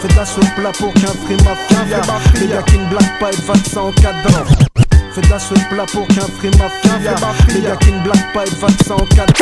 Fais de la sauce plat pour qu'un free mafia. Les gars qui ne blaguent pas et vaccin en cadran. Fais de la sauce plat pour qu'un free mafia. Les gars qui ne blaguent pas et vaccin en cadran.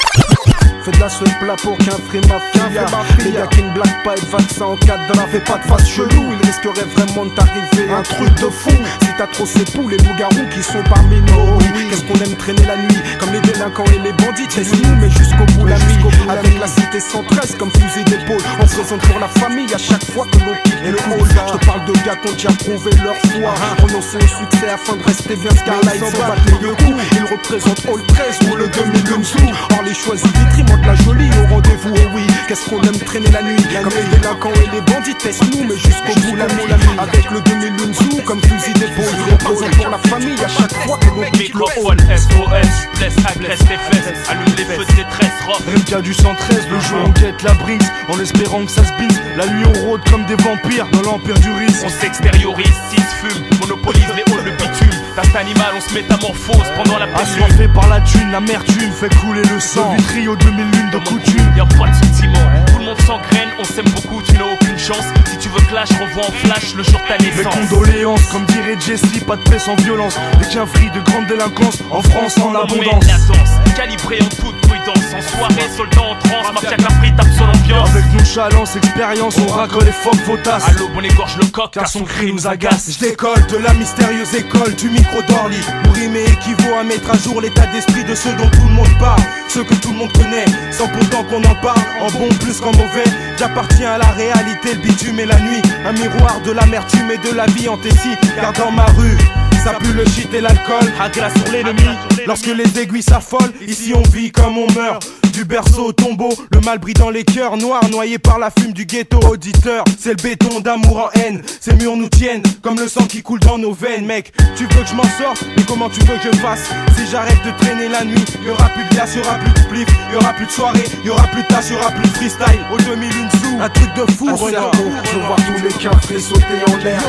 Fais de la sauce plat pour qu'un free mafia. Les gars qui ne blaguent pas et vaccin en cadran. Fais pas de face chelou, il risquerait vraiment de t'arriver un truc de fou. Si t'as trop ces poules, les loups-garous qui sont parmi nous. Qu'est-ce qu'on aime traîner la nuit, comme les délinquants et les bandits. Laisse-nous, mais jusqu'au bout la nuit. Avec la cité 113 comme fusil d'épaule. On se présente pour la famille à chaque fois que l'on quitte le hall. Je te parle de gars qui ont déjà prouvé leur foi, renoncé au succès afin de rester bien Scarlight. Ils s'en battent les deux coups. Ils représentent Hall 13 ou le 2001 sous. Or les choisis Vitry montent la jolie au rendez-vous. Oh oui, qu'est-ce qu'on aime traîner la nuit, comme les délinquants et les bandits. Teste-nous, mais jusqu'au bout la nuit. Avec le 2001 sous comme fusil d'épaule. On présente pour la famille à chaque fois que l'on quitte le hall. Microphone SOS, blesse, agresse tes fesses. Allume les feux de détresse, rock. MK du 113, le jour on guette la brise, en espérant que ça se bise. La nuit on rôde comme des vampires dans l'empire du risque. On s'extériorise, si se fume, monopolise les halls de bitume. D'un animal on se métamorphose pendant la pénurie. Assoiffé par la thune, l'amertume fait couler le sang. Le Vitry aux 2001 de coutume. Y'a pas de sentiment, tout le monde s'engraine, on s'aime beaucoup, tu n'as aucune chance. Si tu veux clash, revois en flash le jour de ta naissance. Mes condoléances, comme dirait Jesse, pas de paix sans violence. Dès qu'un free de grande délinquance, en France en abondance. La danse, calibrée en toute prudence. En soirée, soldat en transe, mafia Capri tape sur l'ambiance. Avec nonchalance, expérience, on racole les phoques vos tasses. À l'aube on égorge le coq car son cri nous agace. Je décolle de la mystérieuse école du micro d'Orly, où rimer équivaut à mettre à jour l'état d'esprit de ceux dont tout le monde parle, ceux que tout le monde connaît, sans pourtant qu'on en parle, en bon plus qu'en mauvais. J'appartiens à la réalité, le bitume et la nuit, un miroir de l'amertume et de la vie en Tessie. Car dans ma rue, ça pue le shit et l'alcool, à grâce sur l'ennemi. Lorsque les aiguilles s'affolent, ici on vit comme on meurt. Du berceau au tombeau, le mal brille dans les cœurs noirs, noyés par la fume du ghetto. Auditeur, c'est le béton d'amour en haine. Ces murs nous tiennent comme le sang qui coule dans nos veines. Mec, tu veux que je m'en sorte, mais comment tu veux que je fasse? Si j'arrête de traîner la nuit, y'aura plus de glace, y'aura plus de spliff, y'aura plus de soirée, y'aura plus de tâche, y'aura plus de freestyle. Au 2001 sous, un truc de fou, Renard. Je vois tous les quinfrés sauter en l'air.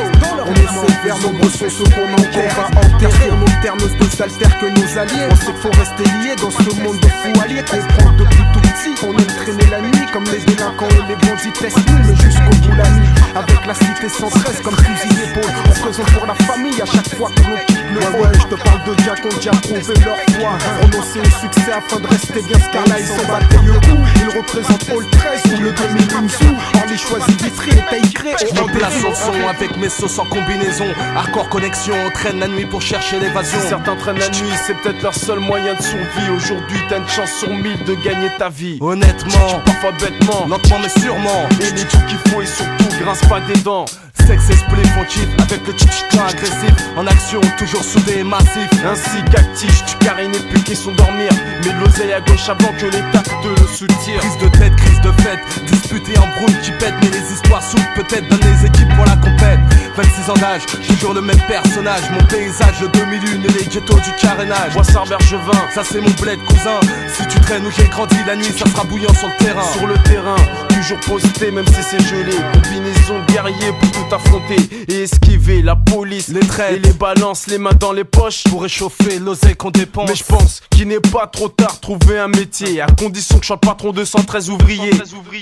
On essaie de faire nombreux sont ceux qu'on enterre. Enterrer nos termes de s'altère que nos alliés. On sait qu'il faut rester lié dans ce monde de fous alliés. Comprendre depuis tout petit qu'on aime traîner la nuit, comme les délinquants et les bandits. Teste-nous, mais jusqu'au bout la nuit. Avec la cité 113 comme fusil d'épaule. On se présente pour la famille à chaque fois que l'on quitte le hall. Je te parle de gars qui ont déjà prouvé leur foi, renoncer au succès afin de rester bien Scarlight. Ils s'en battent le coup. Ils représentent Hall 13 ou le 2001 sous. Or les choisis Vitry et Taïcré. Je me place en son avec mes sauces en combinaison. Hardcore connexion, on traîne la nuit pour chercher l'évasion. Certains traînent la nuit, c'est peut-être leur seul moyen de survie. Aujourd'hui t'as une chance sur 1000 de gagner ta vie. Honnêtement, Parfois bêtement, lentement mais sûrement. et les trucs qu'il faut et surtout grince pas des dents. Sexe esprit fontif avec le tchitchita agressif. En action, toujours soudé et massif. Ainsi qu'actif, tu carines et puis question dormir. Mais de l'oseille à gauche avant que l'État te le soutire. Crise de tête, crise de fête, disputé en brouille qui pète. Mais les histoires s'ouvrent peut-être dans les équipes pour la compète. 26 ans d'âge, toujours le même personnage. Mon paysage, le 2001 et les ghettos du carénage. Boissard Bergevin, Ça c'est mon bled cousin. Si tu traînes où j'ai grandi la nuit, ça sera bouillant sur le terrain. sur le terrain, toujours posté même si c'est gelé. Combinaison de guerrier pour tout affronter et esquiver la police, Les traits et les balances, les mains dans les poches. pour réchauffer l'oseille qu'on dépense. Mais je pense qu'il n'est pas trop tard de trouver un métier, à condition que je sois le patron de 113 ouvriers.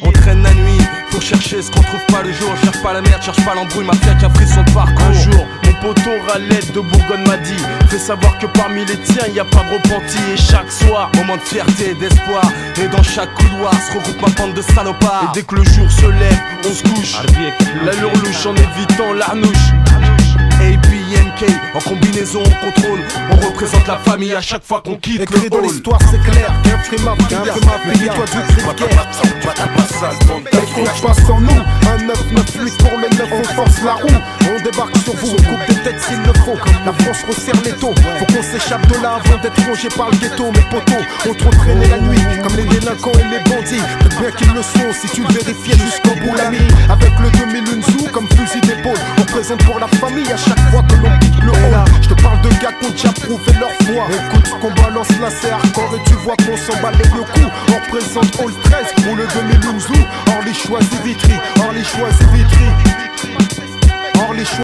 On traîne la nuit pour chercher ce qu'on trouve pas le jour. Cherche pas la merde, cherche pas l'embrouille, ma fiac a pris son parcours. Un jour, mon poteau Ralette de Bourgogne m'a dit: fais savoir que parmi les tiens y a pas de repenti. Et chaque soir, Moment de fierté et d'espoir. Et dans chaque couloir se regroupe ma bande de salopards. et dès que le jour se lève, on se couche. La lurlouche en évitant l'arnouche. ABNK, en combinaison on contrôle. On représente la famille à chaque fois qu'on quitte Écrit le dans hall. l'histoire, c'est clair. Qu'un free mafia, toi du cri de guerre. Elle compte pas sans nous. Un 998 pour le 9, on force la roue. On débarque sur vous, on coupe des têtes s'il le faut. La France resserre les taux. Faut qu'on s'échappe de là avant d'être rongé par le ghetto. Mes potos, on trop traîné la nuit, comme les délinquants et les bandits. Peut-être bien qu'ils le sont si tu le vérifiais jusqu'au bout la nuit. Avec le 2001 sous comme fusil d'épaule. On présente pour la famille à chaque fois que l'on quitte le hall. Je te parle de gars qui ont déjà prouvé leur foi. Écoute ce qu'on balance là, c'est hardcore et tu vois qu'on s'en bat les deux coups. On représente Hall